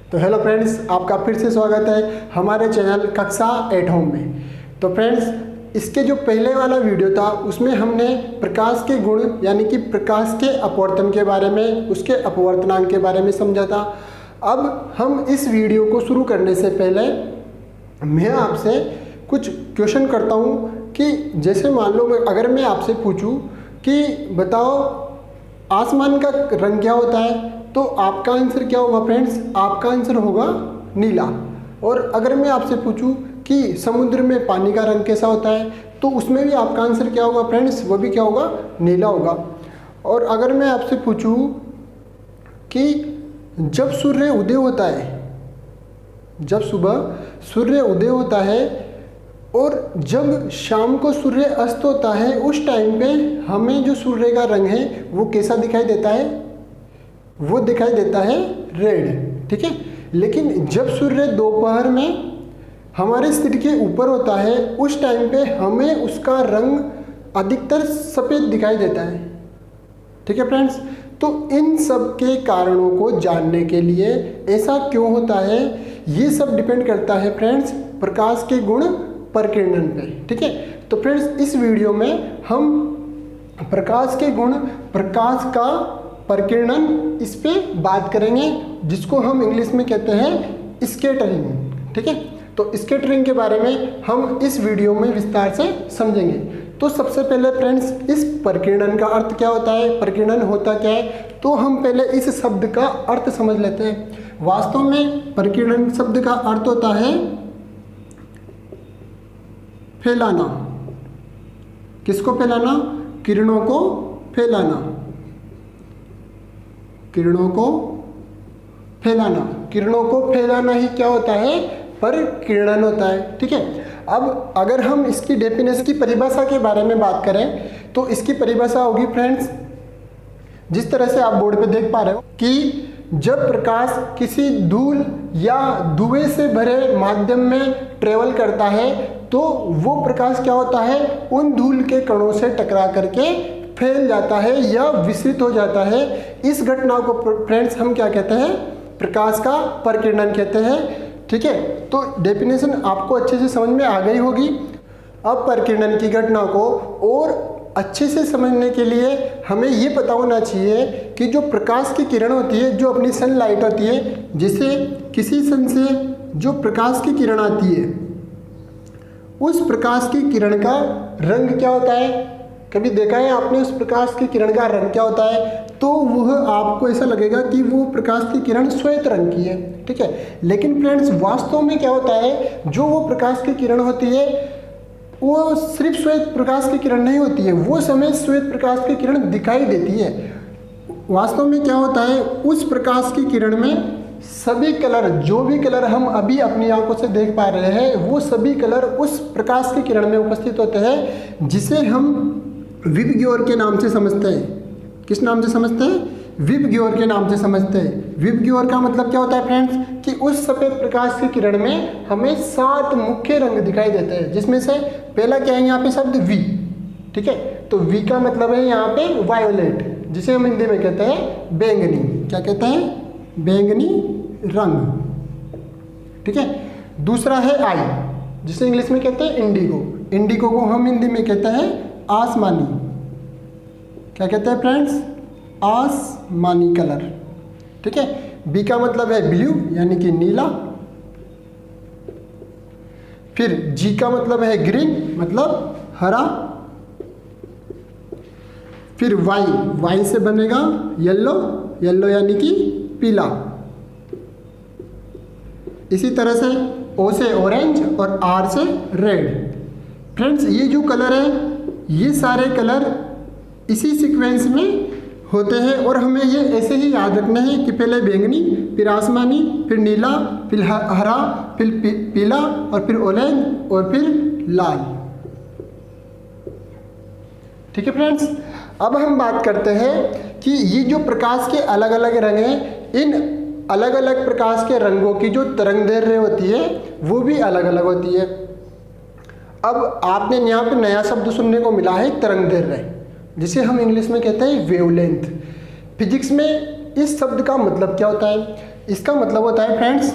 तो hello friends, आपका फिर से स्वागत है हमारे चैनल कक्षा एट होम में। तो फ्रेंड्स, इसके जो पहले वाला वीडियो था उसमें हमने प्रकाश के गुण यानी कि प्रकाश के अपवर्तन के बारे में, उसके अपवर्तनांक के बारे में समझा था। अब हम इस वीडियो को शुरू करने से पहले मैं आपसे कुछ क्वेश्चन करता हूँ कि जैसे मान लो अगर मैं आपसे पूछूँ कि बताओ आसमान का रंग क्या होता है, तो आपका आंसर क्या होगा फ्रेंड्स? आपका आंसर होगा नीला। और अगर मैं आपसे पूछूं कि समुद्र में पानी का रंग कैसा होता है, तो उसमें भी आपका आंसर क्या होगा फ्रेंड्स? वो भी क्या होगा? नीला होगा। और अगर मैं आपसे पूछूं कि जब सूर्य उदय होता है, जब सुबह सूर्य उदय होता है और जब शाम को सूर्य अस्त होता है, उस टाइम पे हमें जो सूर्य का रंग है वो कैसा दिखाई देता है? वो दिखाई देता है रेड, ठीक है। लेकिन जब सूर्य दोपहर में हमारे सिर के ऊपर होता है, उस टाइम पे हमें उसका रंग अधिकतर सफ़ेद दिखाई देता है, ठीक है फ्रेंड्स। तो इन सब के कारणों को जानने के लिए ऐसा क्यों होता है, ये सब डिपेंड करता है फ्रेंड्स प्रकाश के गुण प्रकीर्णन पे, ठीक है। तो फ्रेंड्स, इस वीडियो में हम प्रकाश के गुण, प्रकाश का प्रकीर्णन, इस पे बात करेंगे, जिसको हम इंग्लिश में कहते हैं स्कैटरिंग, ठीक है। तो स्कैटरिंग के बारे में हम इस वीडियो में विस्तार से समझेंगे। तो सबसे पहले फ्रेंड्स, इस प्रकीर्णन का अर्थ क्या होता है, प्रकीर्णन होता क्या है, तो हम पहले इस शब्द का अर्थ समझ लेते हैं। वास्तव में प्रकीर्णन शब्द का अर्थ होता है फैलाना। किसको फैलाना? किरणों को फैलाना, किरणों को फैलाना। किरणों को फैलाना ही क्या होता है? प्रकीर्णन होता है, ठीक है। अब अगर हम इसकी डेफिनेशन की परिभाषा के बारे में बात करें, तो इसकी परिभाषा होगी फ्रेंड्स, जिस तरह से आप बोर्ड पे देख पा रहे हो कि जब प्रकाश किसी धूल या धुएं से भरे माध्यम में ट्रेवल करता है, तो वो प्रकाश क्या होता है? उन धूल के कणों से टकरा करके फैल जाता है या विसरित हो जाता है। इस घटना को फ्रेंड्स हम क्या कहते हैं? प्रकाश का प्रकीर्णन कहते हैं, ठीक है। तो डेफिनेशन आपको अच्छे से समझ में आ गई होगी। अब प्रकीर्णन की घटना को और अच्छे से समझने के लिए हमें ये पता होना चाहिए कि जो प्रकाश की किरण होती है, जो अपनी सनलाइट होती है, जिसे किसी सन से जो प्रकाश की किरण आती है, उस प्रकाश की किरण का रंग क्या होता है? कभी देखा है आपने उस प्रकाश की किरण का रंग क्या होता है? तो वह आपको ऐसा लगेगा कि वो प्रकाश की किरण श्वेत रंग की है, ठीक है। लेकिन फ्रेंड्स, वास्तव में क्या होता है, जो वो प्रकाश की किरण होती है वो सिर्फ श्वेत प्रकाश की किरण नहीं होती है, वो समय श्वेत प्रकाश की किरण दिखाई देती है। वास्तव में क्या होता है, उस प्रकाश की किरण में सभी कलर, जो भी कलर हम अभी अपनी आंखों से देख पा रहे हैं, वो सभी कलर उस प्रकाश की किरण में उपस्थित होते हैं, जिसे हम विबग्योर के नाम से समझते हैं। किस नाम से समझते हैं? विबग्योर के नाम से समझते हैं। विबग्योर का मतलब क्या होता है फ्रेंड्स? कि उस सफ़ेद प्रकाश की किरण में हमें 7 मुख्य रंग दिखाई देते हैं, जिसमें से पहला क्या है यहाँ पे शब्द वी, ठीक है। तो वी का मतलब है यहाँ पे वायोलेट, जिसे हम हिंदी में कहते हैं बैंगनी। क्या कहते हैं? बैंगनी रंग, ठीक है। दूसरा है आई, जिसे इंग्लिश में कहते हैं इंडिगो। इंडिगो को हम हिंदी में कहते हैं आसमानी। क्या कहते हैं फ्रेंड्स? आसमानी कलर, ठीक है। बी का मतलब है ब्लू, यानी कि नीला। फिर जी का मतलब है ग्रीन, मतलब हरा। फिर वाई, वाई से बनेगा येलो, येलो यानी कि पीला। इसी तरह से ओ से ऑरेंज और आर से रेड। फ्रेंड्स, ये जो कलर है, ये सारे कलर इसी सीक्वेंस में होते हैं और हमें ये ऐसे ही याद रखना है कि पहले बैंगनी, फिर आसमानी, फिर नीला, फिर हरा, फिर पीला, और फिर ऑरेंज, और फिर लाल, ठीक है फ्रेंड्स। अब हम बात करते हैं कि ये जो प्रकाश के अलग अलग रंग हैं, इन अलग अलग प्रकाश के रंगों की जो तरंगदैर्घ्य होती है वो भी अलग अलग होती है। अब आपने यहाँ पे नया शब्द सुनने को मिला है, तरंगदैर्घ्य, जिसे हम इंग्लिश में कहते हैं वेवलेंथ। फिजिक्स में इस शब्द का मतलब क्या होता है? इसका मतलब होता है फ्रेंड्स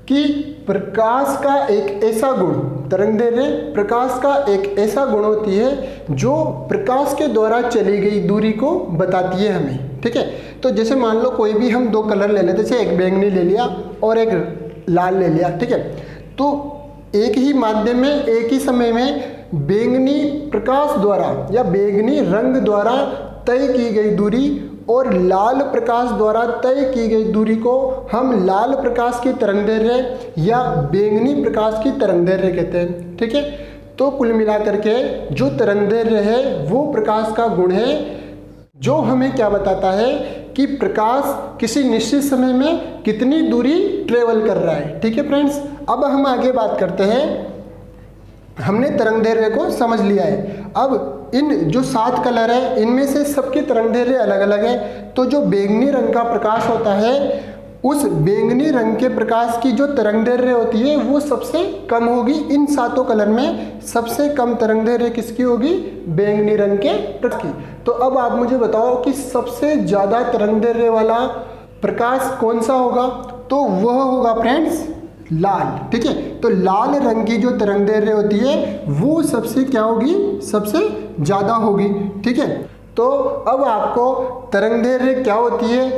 कि प्रकाश का एक ऐसा गुण, तरंगदैर्घ्य प्रकाश का एक ऐसा गुण होती है जो प्रकाश के द्वारा चली गई दूरी को बताती है हमें। ठीक है, तो जैसे मान लो कोई भी हम दो कलर ले लेते, जैसे एक बैंगनी ले लिया और एक लाल ले लिया। ठीक है, तो एक ही माध्यम में एक ही समय में बैंगनी प्रकाश द्वारा या बैंगनी रंग द्वारा तय की गई दूरी और लाल प्रकाश द्वारा तय की गई दूरी को हम लाल प्रकाश की तरंगदैर्घ्य या बैंगनी प्रकाश की तरंगदैर्घ्य कहते हैं। ठीक है, तो कुल मिलाकर के जो तरंगदैर्घ्य है वो प्रकाश का गुण है जो हमें क्या बताता है कि प्रकाश किसी निश्चित समय में कितनी दूरी ट्रेवल कर रहा है। ठीक है फ्रेंड्स, अब हम आगे बात करते हैं। हमने तरंगदैर्घ्य को समझ लिया है। अब इन जो 7 कलर है इनमें से सबकी तरंगदैर्घ्य अलग अलग है। तो जो बैंगनी रंग का प्रकाश होता है उस बैंगनी रंग के प्रकाश की जो तरंगदैर्घ्य होती है वो सबसे कम होगी। इन 7 कलर में सबसे कम तरंगदैर्घ्य किसकी होगी? बैंगनी रंग के प्रकाश की। तो अब आप मुझे बताओ कि सबसे ज़्यादा तरंगदैर्घ्य वाला प्रकाश कौन सा होगा? तो वह होगा फ्रेंड्स लाल। ठीक है, तो लाल रंग की जो तरंगदैर्घ्य होती है वो सबसे क्या होगी? सबसे ज़्यादा होगी। ठीक है, तो अब आपको तरंगदैर्घ्य क्या होती है,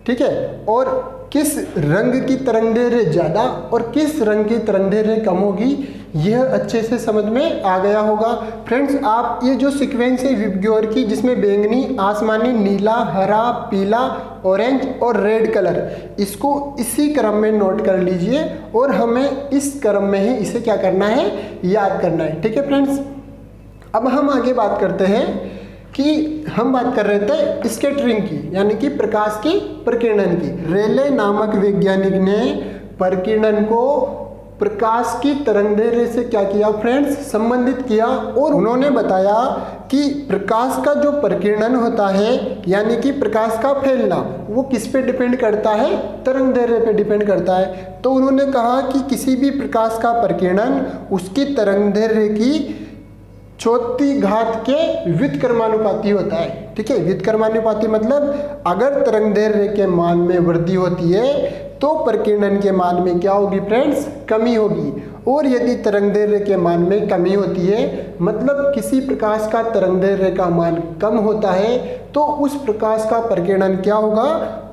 ठीक है, और किस रंग की तरंगदैर्घ्य ज़्यादा और किस रंग की तरंगदैर्घ्य कम होगी यह अच्छे से समझ में आ गया होगा। फ्रेंड्स, आप ये जो सीक्वेंस है विबग्योर की जिसमें बैंगनी, आसमानी, नीला, हरा, पीला, ऑरेंज और रेड कलर, इसको इसी क्रम में नोट कर लीजिए और हमें इस क्रम में ही इसे क्या करना है? याद करना है। ठीक है फ्रेंड्स, अब हम आगे बात करते हैं कि हम बात कर रहे थे स्कैटरिंग की, यानी कि प्रकाश की प्रकीर्णन की। रेले नामक वैज्ञानिक ने प्रकीर्णन को प्रकाश की तरंगदैर्घ्य से क्या किया फ्रेंड्स? संबंधित किया और उन्होंने बताया कि प्रकाश का जो प्रकीर्णन होता है यानी कि प्रकाश का फैलना वो किस पे डिपेंड करता है? तरंगदैर्घ्य पे डिपेंड करता है। तो उन्होंने कहा कि किसी भी प्रकाश का प्रकीर्णन उसकी तरंगदैर्घ्य की चौथी घात के व्युत्क्रमानुपाती होता है। ठीक है, व्युत्क्रमानुपाती मतलब अगर तरंगदैर्घ्य के मान में वृद्धि होती है तो प्रकीर्णन के मान में क्या होगी फ्रेंड्स? कमी होगी। और यदि तरंगदैर्घ्य के मान में कमी होती है मतलब किसी प्रकाश का तरंगदैर्घ्य का मान कम होता है तो उस प्रकाश का प्रकीर्णन क्या होगा?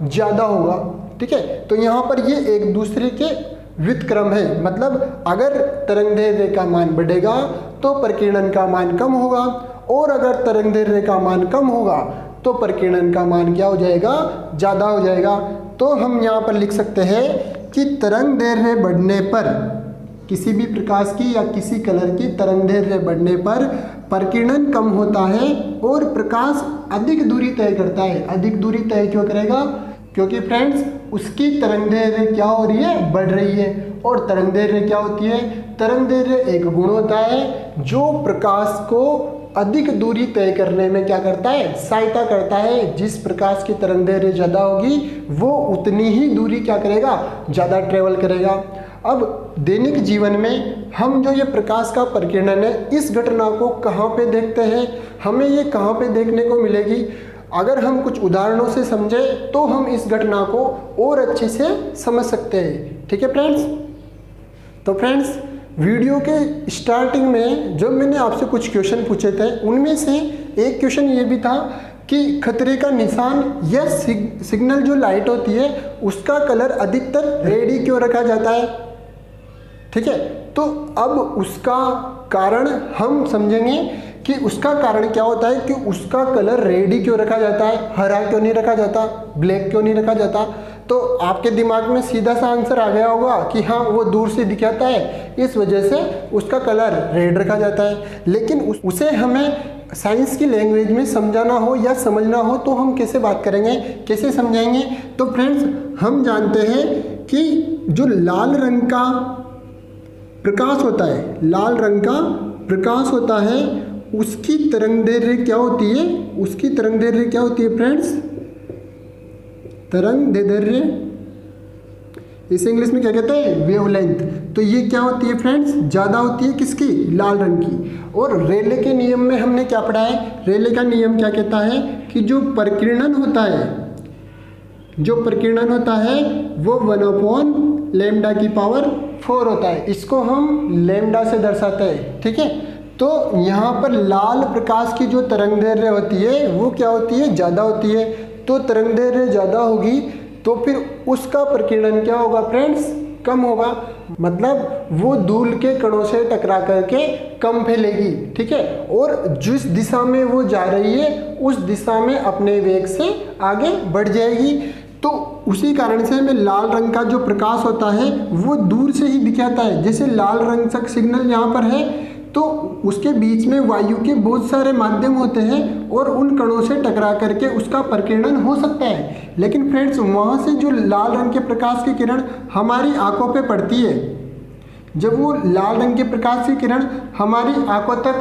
ज़्यादा होगा। ठीक है, तो यहाँ पर ये एक दूसरे के व्युत्क्रम है, मतलब अगर तरंगदैर्घ्य का मान बढ़ेगा तो प्रकीर्णन का मान कम होगा और अगर तरंगदैर्घ्य का मान कम होगा तो प्रकीर्णन का मान क्या हो जाएगा? ज़्यादा हो जाएगा। तो हम यहाँ पर लिख सकते हैं कि तरंगदैर्घ्य बढ़ने पर किसी भी प्रकाश की या किसी कलर की तरंगदैर्घ्य बढ़ने पर प्रकीर्णन कम होता है और प्रकाश अधिक दूरी तय करता है। अधिक दूरी तय क्यों करेगा? क्योंकि फ्रेंड्स उसकी तरंगदैर्घ्य क्या हो रही है? बढ़ रही है। और तरंगदैर्घ्य क्या होती है? तरंगदैर्घ्य एक गुण होता है जो प्रकाश को अधिक दूरी तय करने में क्या करता है? सहायता करता है। जिस प्रकाश की तरंगदैर्घ्य ज़्यादा होगी वो उतनी ही दूरी क्या करेगा? ज़्यादा ट्रेवल करेगा। अब दैनिक जीवन में हम जो ये प्रकाश का प्रकीर्णन है इस घटना को कहाँ पे देखते हैं? हमें ये कहाँ पे देखने को मिलेगी? अगर हम कुछ उदाहरणों से समझें तो हम इस घटना को और अच्छे से समझ सकते हैं। ठीक है फ्रेंड्स, तो फ्रेंड्स वीडियो के स्टार्टिंग में जब मैंने आपसे कुछ क्वेश्चन पूछे थे उनमें से एक क्वेश्चन ये भी था कि खतरे का निशान या सिग्नल जो लाइट होती है उसका कलर अधिकतर रेड ही क्यों रखा जाता है? ठीक है, तो अब उसका कारण हम समझेंगे कि उसका कारण क्या होता है कि उसका कलर रेड ही क्यों रखा जाता है, हरा क्यों नहीं रखा जाता, ब्लैक क्यों नहीं रखा जाता। तो आपके दिमाग में सीधा सा आंसर आ गया होगा कि हाँ वो दूर से दिखाता है इस वजह से उसका कलर रेड रखा जाता है। लेकिन उसे हमें साइंस की लैंग्वेज में समझाना हो या समझना हो तो हम कैसे बात करेंगे, कैसे समझाएंगे? तो फ्रेंड्स हम जानते हैं कि जो लाल रंग का प्रकाश होता है, लाल रंग का प्रकाश होता है उसकी तरंगदैर्घ्य क्या होती है? उसकी तरंगदैर्घ्य क्या होती है फ्रेंड्स? तरंगदैर्घ्य इसे इंग्लिश में क्या कहते हैं? वेवलेंथ। तो ये क्या होती है फ्रेंड्स? ज़्यादा होती है किसकी? लाल रंग की। और रेले के नियम में हमने क्या पढ़ा है? रेले का नियम क्या कहता है कि जो प्रकीर्णन होता है जो प्रकीर्णन होता है वो 1/λ⁴ होता है। इसको हम लैम्डा से दर्शाते हैं, ठीक है। तो यहाँ पर लाल प्रकाश की जो तरंग दैर्घ्य होती है वो क्या होती है, ज़्यादा होती है। तो तरंग दैर्घ्य ज़्यादा होगी तो फिर उसका प्रकीर्णन क्या होगा फ्रेंड्स, कम होगा। मतलब वो धूल के कणों से टकरा करके कम फैलेगी, ठीक है। और जिस दिशा में वो जा रही है उस दिशा में अपने वेग से आगे बढ़ जाएगी। तो उसी कारण से हमें लाल रंग का जो प्रकाश होता है वो दूर से ही दिखाता है। जैसे लाल रंग का सिग्नल यहाँ पर है तो उसके बीच में वायु के बहुत सारे माध्यम होते हैं और उन कणों से टकरा करके उसका प्रकीर्णन हो सकता है। लेकिन फ्रेंड्स वहाँ से जो लाल रंग के प्रकाश की किरण हमारी आंखों पे पड़ती है, जब वो लाल रंग के प्रकाश की किरण हमारी आंखों तक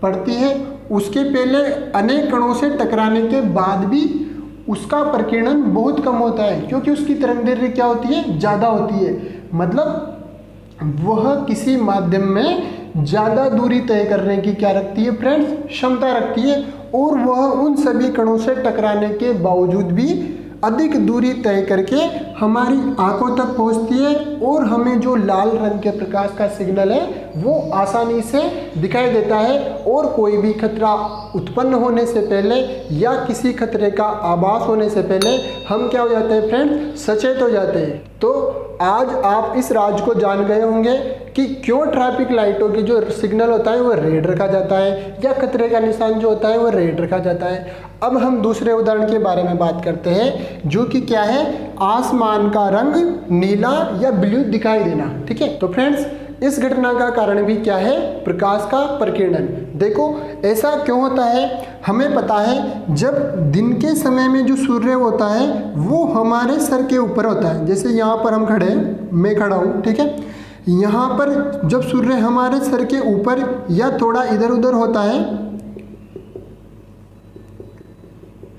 पड़ती है उसके पहले अनेक कणों से टकराने के बाद भी उसका प्रकीर्णन बहुत कम होता है, क्योंकि उसकी तरंग दैर्घ्य क्या होती है, ज़्यादा होती है। मतलब वह किसी माध्यम में ज़्यादा दूरी तय करने की क्या रखती है फ्रेंड्स, क्षमता रखती है। और वह उन सभी कणों से टकराने के बावजूद भी अधिक दूरी तय करके हमारी आंखों तक पहुंचती है और हमें जो लाल रंग के प्रकाश का सिग्नल है वो आसानी से दिखाई देता है। और कोई भी खतरा उत्पन्न होने से पहले या किसी खतरे का आभास होने से पहले हम क्या हो जाते हैं फ्रेंड्स, सचेत हो जाते हैं। तो आज आप इस राज को जान गए होंगे कि क्यों ट्रैफिक लाइटों की जो सिग्नल होता है वो रेड रखा जाता है या खतरे का निशान जो होता है वो रेड रखा जाता है। अब हम दूसरे उदाहरण के बारे में बात करते हैं जो कि क्या है, आसमान का रंग नीला या ब्लू दिखाई देना, ठीक है। तो फ्रेंड्स इस घटना का कारण भी क्या है, प्रकाश का प्रकीर्णन। देखो ऐसा क्यों होता है, हमें पता है जब दिन के समय में जो सूर्य होता है वो हमारे सर के ऊपर होता है। जैसे यहाँ पर हम खड़े हैं, मैं खड़ा हूँ, ठीक है। यहाँ पर जब सूर्य हमारे सर के ऊपर या थोड़ा इधर उधर होता है,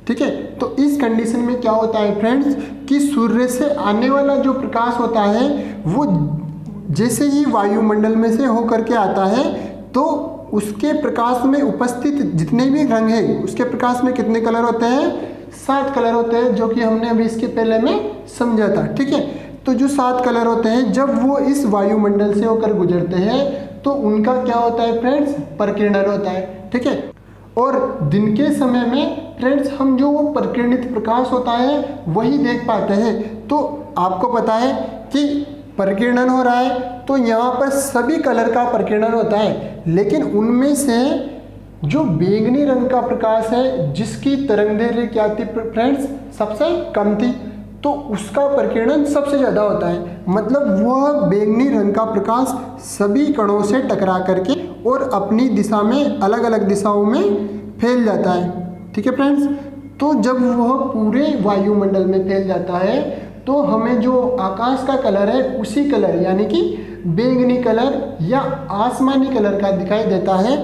ठीक है, तो इस कंडीशन में क्या होता है फ्रेंड्स कि सूर्य से आने वाला जो प्रकाश होता है वो जैसे ही वायुमंडल में से होकर के आता है तो उसके प्रकाश में उपस्थित जितने भी रंग हैं उसके प्रकाश में कितने कलर होते हैं, 7 कलर होते हैं, जो कि हमने अभी इसके पहले में समझा था, ठीक है। तो जो 7 कलर होते हैं जब वो इस वायुमंडल से होकर गुजरते हैं तो उनका क्या होता है फ्रेंड्स, प्रकीर्णन होता है, ठीक है। और दिन के समय में फ्रेंड्स हम जो वो प्रकीर्णित प्रकाश होता है वही देख पाते हैं। तो आपको पता है कि प्रकीर्णन हो रहा है तो यहाँ पर सभी कलर का प्रकीर्णन होता है, लेकिन उनमें से जो बैंगनी रंग का प्रकाश है जिसकी तरंग दैर्घ्य क्या थी फ्रेंड्स, सबसे कम थी, तो उसका प्रकीर्णन सबसे ज़्यादा होता है। मतलब वह बैंगनी रंग का प्रकाश सभी कणों से टकरा करके और अपनी दिशा में अलग अलग दिशाओं में फैल जाता है, ठीक है फ्रेंड्स। तो जब वह पूरे वायुमंडल में फैल जाता है तो हमें जो आकाश का कलर है उसी कलर यानी कि बैंगनी कलर या आसमानी कलर का दिखाई देता है।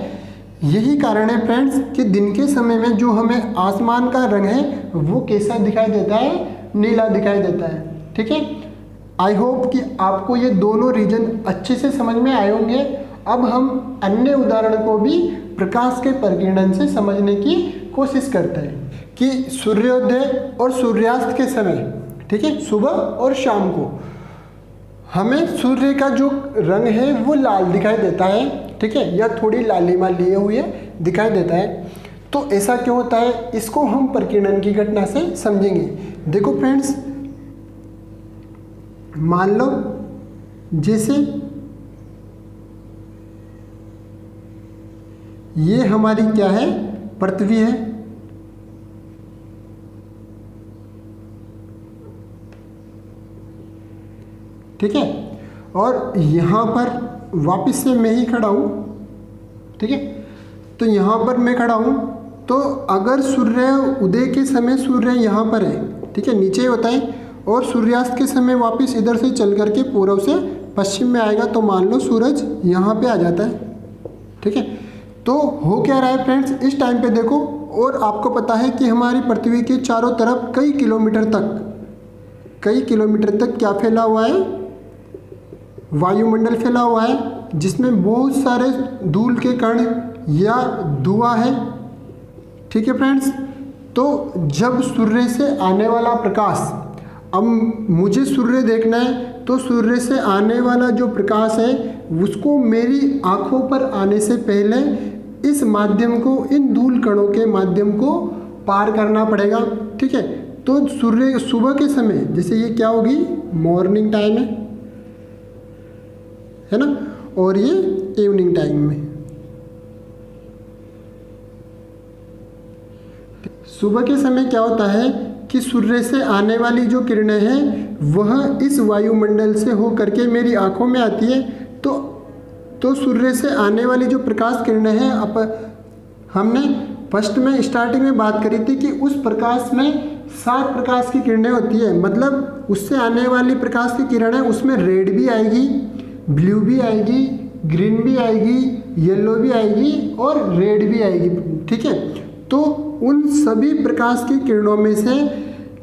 यही कारण है फ्रेंड्स कि दिन के समय में जो हमें आसमान का रंग है वो कैसा दिखाई देता है, नीला दिखाई देता है, ठीक है। आई होप कि आपको ये दोनों रीजन अच्छे से समझ में आए होंगे। अब हम अन्य उदाहरण को भी प्रकाश के प्रकीर्णन से समझने की कोशिश करते हैं कि सूर्योदय और सूर्यास्त के समय, ठीक है, सुबह और शाम को हमें सूर्य का जो रंग है वो लाल दिखाई देता है, ठीक है, या थोड़ी लालिमा लिए हुए दिखाई देता है। तो ऐसा क्यों होता है, इसको हम प्रकीर्णन की घटना से समझेंगे। देखो फ्रेंड्स, मान लो जैसे ये हमारी क्या है, पृथ्वी है, ठीक है, और यहाँ पर वापस से मैं ही खड़ा हूँ, ठीक है। तो यहाँ पर मैं खड़ा हूँ, तो अगर सूर्य उदय के समय सूर्य यहाँ पर है, ठीक है, नीचे होता है, और सूर्यास्त के समय वापस इधर से चल करके पूर्व से पश्चिम में आएगा, तो मान लो सूरज यहाँ पे आ जाता है, ठीक है। तो हो क्या रहा है फ्रेंड्स, इस टाइम पे देखो, और आपको पता है कि हमारी पृथ्वी के चारों तरफ कई किलोमीटर तक क्या फैला हुआ है, वायुमंडल फैला हुआ है, जिसमें बहुत सारे धूल के कण या धुआं है, ठीक है फ्रेंड्स। तो जब सूर्य से आने वाला प्रकाश अब मुझे सूर्य देखना है तो सूर्य से आने वाला जो प्रकाश है उसको मेरी आँखों पर आने से पहले इस माध्यम को, इन धूल कणों के माध्यम को पार करना पड़ेगा। ठीक है, तो सूर्य सुबह के समय, जैसे ये क्या होगी, मॉर्निंग टाइम है ना, और ये इवनिंग टाइम में। सुबह के समय क्या होता है कि सूर्य से आने वाली जो किरणें हैं वह इस वायुमंडल से हो करके मेरी आँखों में आती है। तो सूर्य से आने वाली जो प्रकाश किरणें हैं, हमने फर्स्ट में स्टार्टिंग में बात करी थी कि उस प्रकाश में 7 प्रकाश की किरणें होती है। मतलब उससे आने वाली प्रकाश की किरणें, उसमें रेड भी आएगी, ब्लू भी आएगी, ग्रीन भी आएगी, येलो भी आएगी और रेड भी आएगी। ठीक है, तो उन सभी प्रकाश की किरणों में से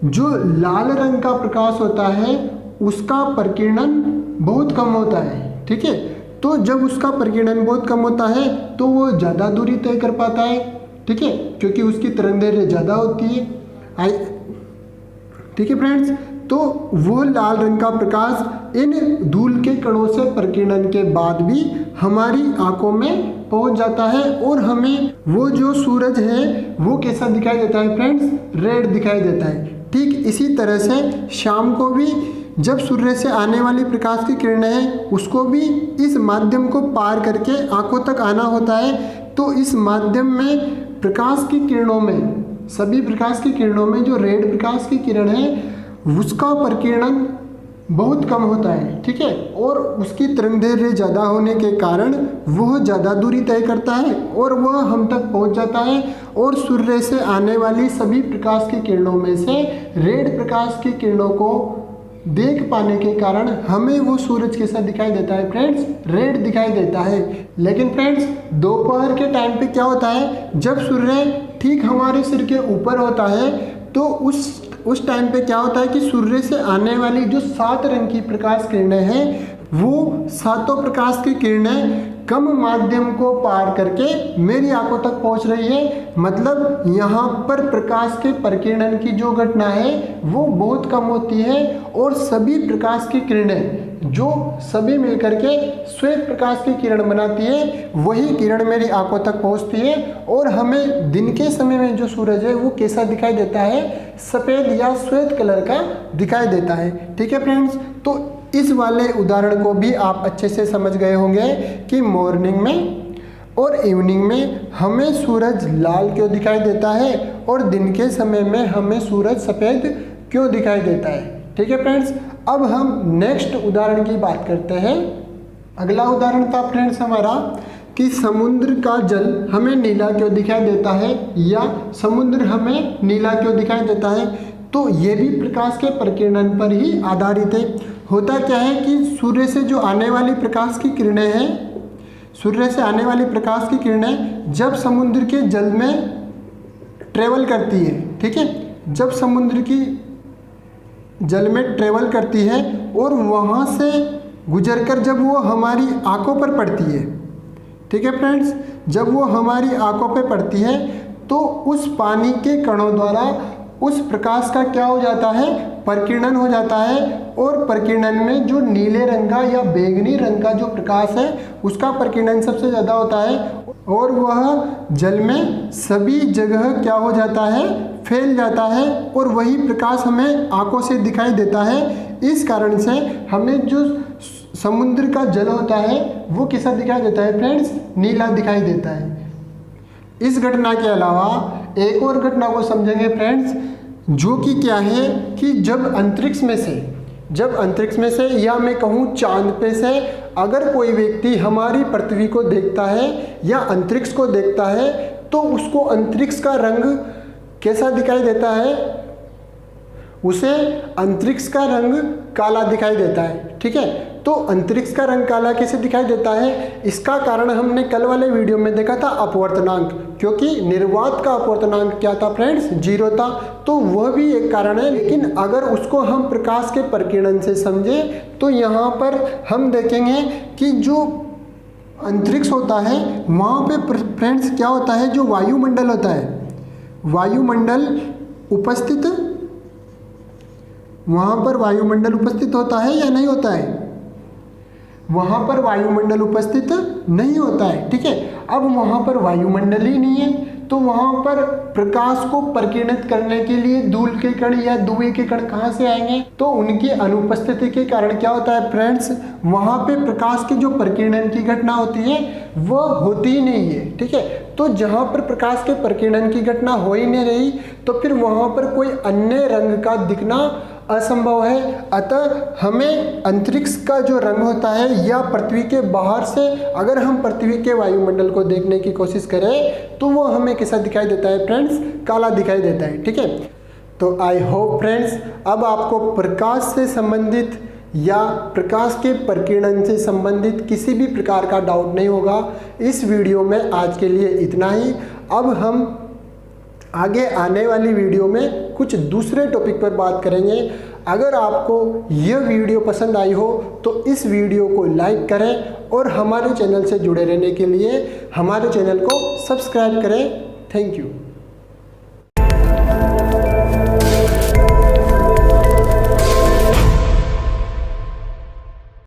जो लाल रंग का प्रकाश होता है उसका प्रकीर्णन बहुत कम होता है। ठीक है, तो जब उसका प्रकीर्णन बहुत कम होता है तो वो ज़्यादा दूरी तय कर पाता है। ठीक है, क्योंकि उसकी तरंगदैर्घ्य ज़्यादा होती है। ठीक है फ्रेंड्स, तो वो लाल रंग का प्रकाश इन धूल के कणों से प्रकीर्णन के बाद भी हमारी आंखों में पहुंच जाता है और हमें वो जो सूरज है वो कैसा दिखाई देता है फ्रेंड्स, रेड दिखाई देता है। ठीक इसी तरह से शाम को भी जब सूर्य से आने वाली प्रकाश की किरणें हैं उसको भी इस माध्यम को पार करके आंखों तक आना होता है। तो इस माध्यम में प्रकाश की किरणों में, सभी प्रकाश की किरणों में जो रेड प्रकाश की किरण है उसका प्रकीर्णन बहुत कम होता है। ठीक है, और उसकी तरंगदैर्घ्य ज़्यादा होने के कारण वह ज़्यादा दूरी तय करता है और वह हम तक पहुंच जाता है। और सूर्य से आने वाली सभी प्रकाश की किरणों में से रेड प्रकाश की किरणों को देख पाने के कारण हमें वो सूरज कैसा दिखाई देता है फ्रेंड्स, रेड दिखाई देता है। लेकिन फ्रेंड्स दोपहर के टाइम पे क्या होता है, जब सूर्य ठीक हमारे सिर के ऊपर होता है तो उस टाइम पे क्या होता है कि सूर्य से आने वाली जो 7 रंग की प्रकाश किरणें हैं वो सातों प्रकाश की किरणें कम माध्यम को पार करके मेरी आंखों तक पहुंच रही है। मतलब यहाँ पर प्रकाश के प्रकीर्णन की जो घटना है वो बहुत कम होती है और सभी प्रकाश की किरणें जो सभी मिलकर के श्वेत प्रकाश की किरण बनाती है वही किरण मेरी आंखों तक पहुंचती है और हमें दिन के समय में जो सूरज है वो कैसा दिखाई देता है, सफ़ेद या श्वेत कलर का दिखाई देता है। ठीक है फ्रेंड्स, तो इस वाले उदाहरण को भी आप अच्छे से समझ गए होंगे कि मॉर्निंग में और इवनिंग में हमें सूरज लाल क्यों दिखाई देता है और दिन के समय में हमें सूरज सफ़ेद क्यों दिखाई देता है। ठीक है फ्रेंड्स, अब हम नेक्स्ट उदाहरण की बात करते हैं। अगला उदाहरण था फ्रेंड्स हमारा कि समुद्र का जल हमें नीला क्यों दिखाई देता है या समुद्र हमें नीला क्यों दिखाई देता है। तो ये भी प्रकाश के प्रकीर्णन पर ही आधारित है। होता क्या है कि सूर्य से जो आने वाली प्रकाश की किरणें हैं, सूर्य से आने वाली प्रकाश की किरणें जब समुद्र के जल में ट्रेवल करती है, ठीक है, जब समुद्र की जल में ट्रेवल करती है और वहाँ से गुजरकर जब वो हमारी आंखों पर पड़ती है, ठीक है फ्रेंड्स, जब वो हमारी आंखों पे पड़ती है तो उस पानी के कणों द्वारा उस प्रकाश का क्या हो जाता है, प्रकीर्णन हो जाता है और प्रकीर्णन में जो नीले रंग का या बैंगनी रंग का जो प्रकाश है उसका प्रकीर्णन सबसे ज़्यादा होता है और वह जल में सभी जगह क्या हो जाता है, फैल जाता है और वही प्रकाश हमें आंखों से दिखाई देता है। इस कारण से हमें जो समुद्र का जल होता है वो कैसा दिखाई देता है फ्रेंड्स, नीला दिखाई देता है। इस घटना के अलावा एक और घटना को समझेंगे फ्रेंड्स, जो कि क्या है कि जब अंतरिक्ष में से या मैं कहूँ चांद पे से अगर कोई व्यक्ति हमारी पृथ्वी को देखता है या अंतरिक्ष को देखता है तो उसको अंतरिक्ष का रंग कैसा दिखाई देता है, उसे अंतरिक्ष का रंग काला दिखाई देता है। ठीक है, तो अंतरिक्ष का रंग काला कैसे दिखाई देता है, इसका कारण हमने कल वाले वीडियो में देखा था अपवर्तनांक, क्योंकि निर्वात का अपवर्तनांक क्या था फ्रेंड्स, 0 था, तो वह भी एक कारण है। लेकिन अगर उसको हम प्रकाश के प्रकीर्णन से समझे तो यहाँ पर हम देखेंगे कि जो अंतरिक्ष होता है वहाँ पे फ्रेंड्स क्या होता है, जो वायुमंडल होता है, वायुमंडल उपस्थित वहाँ पर वायुमंडल उपस्थित होता है या नहीं होता है? वहाँ पर वायुमंडल उपस्थित नहीं होता है, ठीक है। अब वहाँ पर वायुमंडल ही नहीं है तो वहाँ पर प्रकाश को प्रकीर्णित करने के लिए धूल के कण या धुएं के कण कहाँ से आएंगे? तो उनकी अनुपस्थिति के कारण क्या होता है फ्रेंड्स, वहाँ पे प्रकाश की जो प्रकीर्णन की घटना होती है वह होती ही नहीं है, ठीक है। तो जहाँ पर प्रकाश के प्रकीर्णन की घटना हो ही नहीं रही तो फिर वहाँ पर कोई अन्य रंग का दिखना असंभव है। अतः हमें अंतरिक्ष का जो रंग होता है या पृथ्वी के बाहर से अगर हम पृथ्वी के वायुमंडल को देखने की कोशिश करें तो वो हमें कैसा दिखाई देता है फ्रेंड्स? काला दिखाई देता है, ठीक है। तो आई होप फ्रेंड्स अब आपको प्रकाश से संबंधित या प्रकाश के प्रकीर्णन से संबंधित किसी भी प्रकार का डाउट नहीं होगा। इस वीडियो में आज के लिए इतना ही। अब हम आगे आने वाली वीडियो में कुछ दूसरे टॉपिक पर बात करेंगे। अगर आपको यह वीडियो पसंद आई हो तो इस वीडियो को लाइक करें और हमारे चैनल से जुड़े रहने के लिए हमारे चैनल को सब्सक्राइब करें। Thank you.